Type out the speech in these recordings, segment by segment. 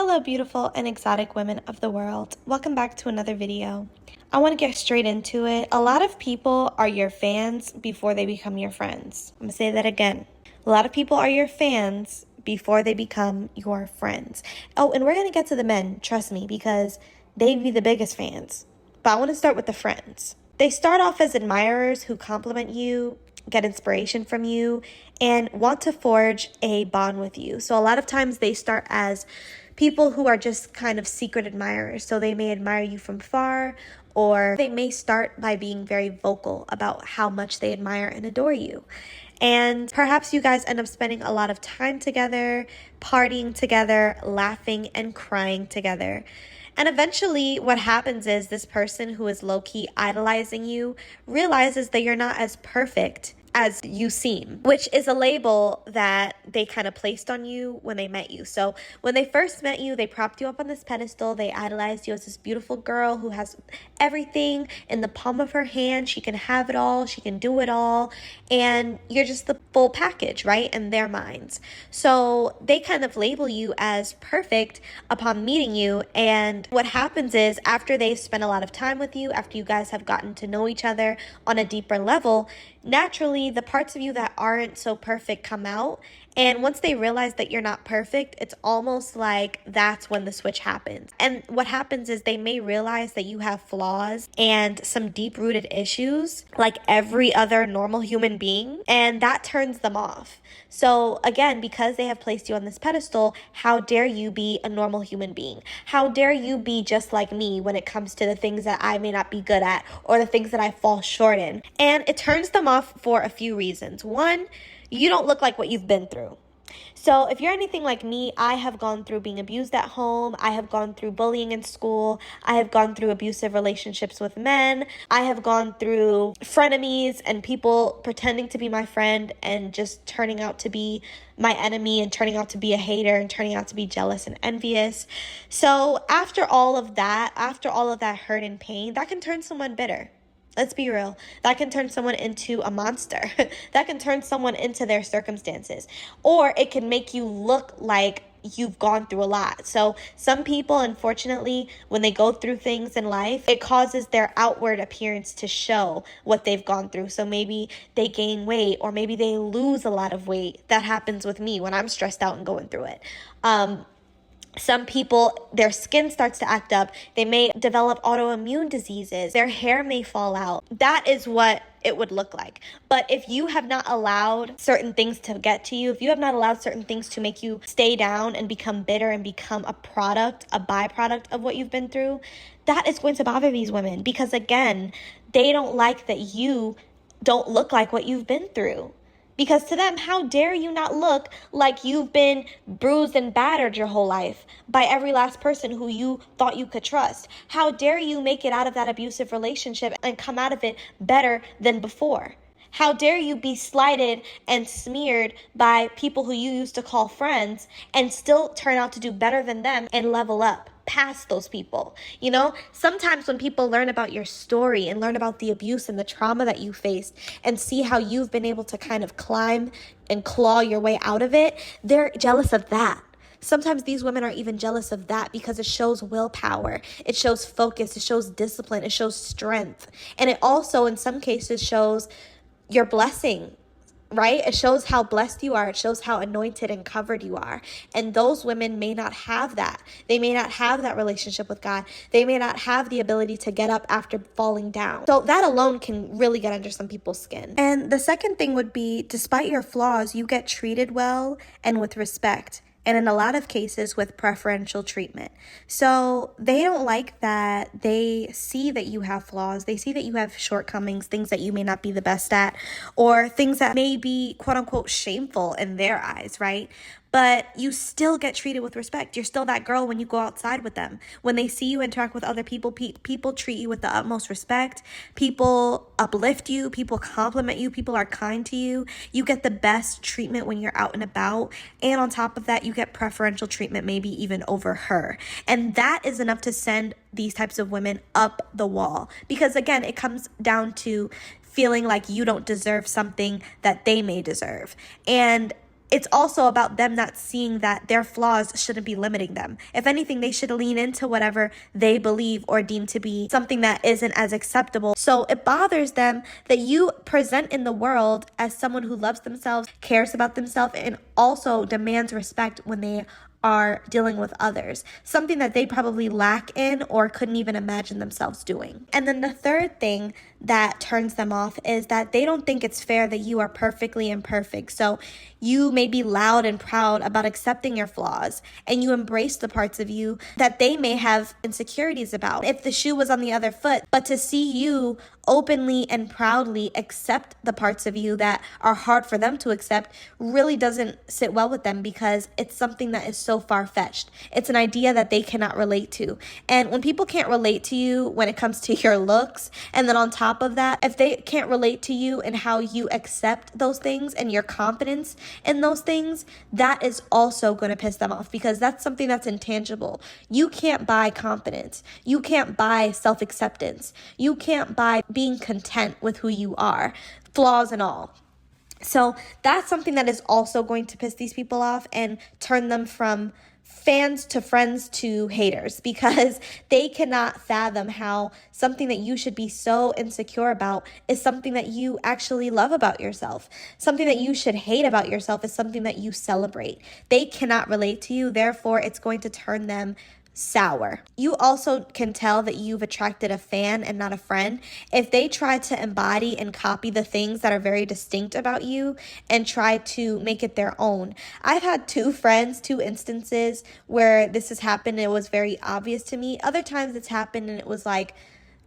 Hello, beautiful and exotic women of the world. Welcome back to another video. I want to get straight into it. A lot of people are your fans before they become your friends. I'm going to say that again. A lot of people are your fans before they become your friends. Oh, and we're going to get to the men, trust me, because they be the biggest fans. But I want to start with the friends. They start off as admirers who compliment you, get inspiration from you, and want to forge a bond with you. So a lot of times they start as people who are just kind of secret admirers. So they may admire you from far, or they may start by being very vocal about how much they admire and adore you. And perhaps you guys end up spending a lot of time together, partying together, laughing and crying together. And eventually what happens is this person who is low-key idolizing you realizes that you're not as perfect as you seem, which is a label that they kind of placed on you when they met you. So when they first met you, they propped you up on this pedestal. They idolized you as this beautiful girl who has everything in the palm of her hand. She can have it all. She can do it all. And you're just the full package, right? In their minds. So they kind of label you as perfect upon meeting you. And what happens is after they've spent a lot of time with you, after you guys have gotten to know each other on a deeper level, naturally, the parts of you that aren't so perfect come out. And once they realize that you're not perfect, it's almost like that's when the switch happens. And what happens is they may realize that you have flaws and some deep-rooted issues like every other normal human being, and that turns them off. So again, because they have placed you on this pedestal, how dare you be a normal human being? How dare you be just like me when it comes to the things that I may not be good at or the things that I fall short in? And it turns them off for a few reasons. One, you don't look like what you've been through. So if you're anything like me, I have gone through being abused at home. I have gone through bullying in school. I have gone through abusive relationships with men. I have gone through frenemies and people pretending to be my friend and just turning out to be my enemy and turning out to be a hater and turning out to be jealous and envious. So after all of that hurt and pain, that can turn someone bitter. Let's be real. That can turn someone into a monster. That can turn someone into their circumstances. Or it can make you look like you've gone through a lot. So some people, unfortunately, when they go through things in life, it causes their outward appearance to show what they've gone through. So maybe they gain weight or maybe they lose a lot of weight. That happens with me when I'm stressed out and going through it. Some people, their skin starts to act up. They may develop autoimmune diseases. Their hair may fall out. That is what it would look like. But if you have not allowed certain things to get to you, if you have not allowed certain things to make you stay down and become bitter and become a byproduct of what you've been through, that is going to bother these women because, again, they don't like that you don't look like what you've been through. Because to them, how dare you not look like you've been bruised and battered your whole life by every last person who you thought you could trust? How dare you make it out of that abusive relationship and come out of it better than before? How dare you be slighted and smeared by people who you used to call friends and still turn out to do better than them and level up past those people? You know, sometimes when people learn about your story and learn about the abuse and the trauma that you faced and see how you've been able to kind of climb and claw your way out of it, they're jealous of that. Sometimes these women are even jealous of that because it shows willpower, it shows focus, it shows discipline, it shows strength. And it also, in some cases, shows your blessing, right? It shows how blessed you are. It shows how anointed and covered you are. And those women may not have that. They may not have that relationship with God. They may not have the ability to get up after falling down. So that alone can really get under some people's skin. And the second thing would be, despite your flaws, you get treated well and with respect. And in a lot of cases with preferential treatment. So they don't like that. They see that you have flaws. They see that you have shortcomings, things that you may not be the best at, or things that may be quote unquote shameful in their eyes, right? But you still get treated with respect. You're still that girl when you go outside with them. When they see you interact with other people, people treat you with the utmost respect. People uplift you. People compliment you. People are kind to you. You get the best treatment when you're out and about. And on top of that, you get preferential treatment, maybe even over her. And that is enough to send these types of women up the wall. Because again, it comes down to feeling like you don't deserve something that they may deserve. And it's also about them not seeing that their flaws shouldn't be limiting them. If anything, they should lean into whatever they believe or deem to be something that isn't as acceptable. So it bothers them that you present in the world as someone who loves themselves, cares about themselves, and also demands respect when they are dealing with others, something that they probably lack in or couldn't even imagine themselves doing. And then the third thing that turns them off is that they don't think it's fair that you are perfectly imperfect. So you may be loud and proud about accepting your flaws, and you embrace the parts of you that they may have insecurities about if the shoe was on the other foot. But to see you openly and proudly accept the parts of you that are hard for them to accept really doesn't sit well with them, because it's something that is so far-fetched. It's an idea that they cannot relate to. And when people can't relate to you when it comes to your looks, and then on top of that, if they can't relate to you and how you accept those things and your confidence in those things, that is also going to piss them off, because that's something that's intangible. You can't buy confidence. You can't buy self-acceptance. You can't buy being content with who you are, flaws and all. So that's something that is also going to piss these people off and turn them from fans to friends to haters, because they cannot fathom how something that you should be so insecure about is something that you actually love about yourself. Something that you should hate about yourself is something that you celebrate. They cannot relate to you, therefore it's going to turn them sour. You also can tell that you've attracted a fan and not a friend if they try to embody and copy the things that are very distinct about you and try to make it their own. I've had two instances where this has happened and it was very obvious to me. Other times it's happened and it was like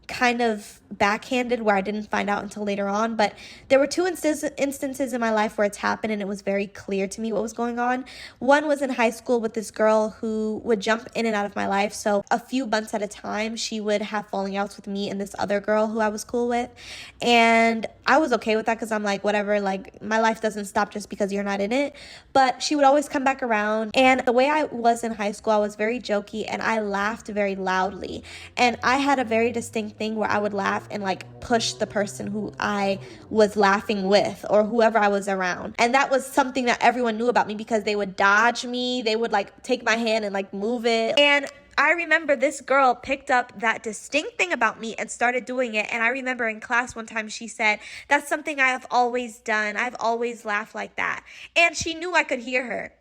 kind of backhanded, where I didn't find out until later on. But there were two instances in my life where it's happened and it was very clear to me what was going on. One was in high school with this girl who would jump in and out of my life. So a few months at a time, she would have falling outs with me and this other girl who I was cool with. And I was okay with that, because I'm like, whatever, like my life doesn't stop just because you're not in it. But she would always come back around. And the way I was in high school, I was very jokey and I laughed very loudly. And I had a very distinct thing where I would laugh and like push the person who I was laughing with or whoever I was around. And that was something that everyone knew about me, because they would dodge me. They would like take my hand and like move it. And I remember this girl picked up that distinct thing about me and started doing it. And I remember in class one time she said, "That's something I have always done. I've always laughed like that." And she knew I could hear her.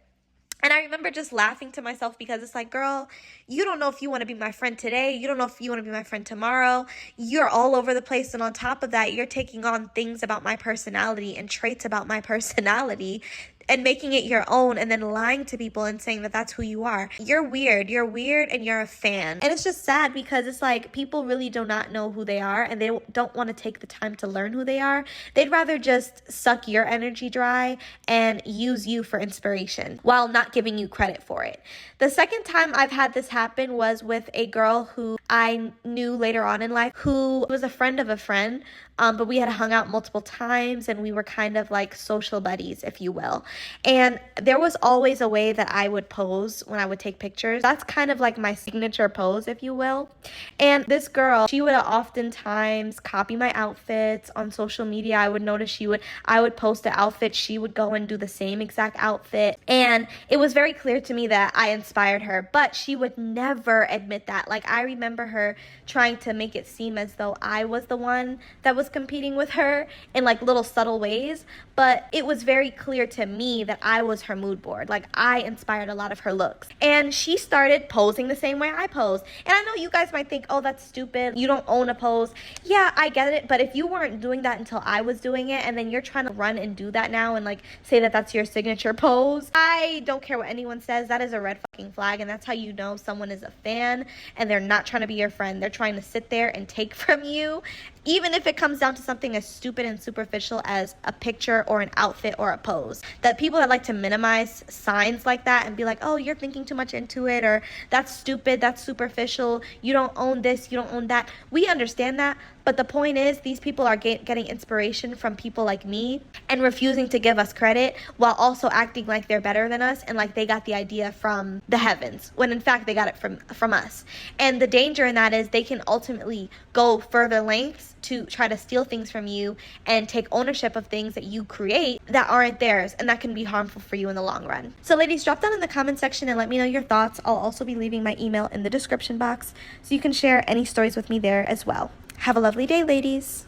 And I remember just laughing to myself, because it's like, girl, you don't know if you want to be my friend today. You don't know if you want to be my friend tomorrow. You're all over the place. And on top of that, you're taking on things about my personality and traits about my personality and making it your own, and then lying to people and saying that that's who you are. You're weird and you're a fan. And it's just sad, because it's like people really do not know who they are, and they don't want to take the time to learn who they are. They'd rather just suck your energy dry and use you for inspiration while not giving you credit for it. The second time I've had this happen was with a girl who I knew later on in life, who was a friend of a friend, but we had hung out multiple times and we were kind of like social buddies, if you will. And there was always a way that I would pose when I would take pictures. That's kind of like my signature pose, if you will. And this girl, she would oftentimes copy my outfits on social media. I would notice I would post an outfit, she would go and do the same exact outfit. And it was very clear to me that I inspired her, but she would never admit that. Like, I remember her trying to make it seem as though I was the one that was competing with her in like little subtle ways, but it was very clear to me that I was her mood board. Like, I inspired a lot of her looks. And she started posing the same way I pose. And I know you guys might think, oh, that's stupid, you don't own a pose. Yeah, I get it, but if you weren't doing that until I was doing it, and then you're trying to run and do that now and like say that that's your signature pose, I don't care what anyone says, that is a red fucking flag. And that's how you know someone is a fan and they're not trying to be your friend. They're trying to sit there and take from you, even if it comes down to something as stupid and superficial as a picture or an outfit or a pose. That people that like to minimize signs like that and be like, oh, you're thinking too much into it, or that's stupid, that's superficial, you don't own this, you don't own that. We understand that, But the point is, these people are getting inspiration from people like me and refusing to give us credit, while also acting like they're better than us and like they got the idea from the heavens, when in fact they got it from us. And the danger in that is they can ultimately go further lengths to try to steal things from you and take ownership of things that you create that aren't theirs, and that can be harmful for you in the long run. So ladies, drop down in the comment section and let me know your thoughts. I'll also be leaving my email in the description box, so you can share any stories with me there as well. Have a lovely day, ladies.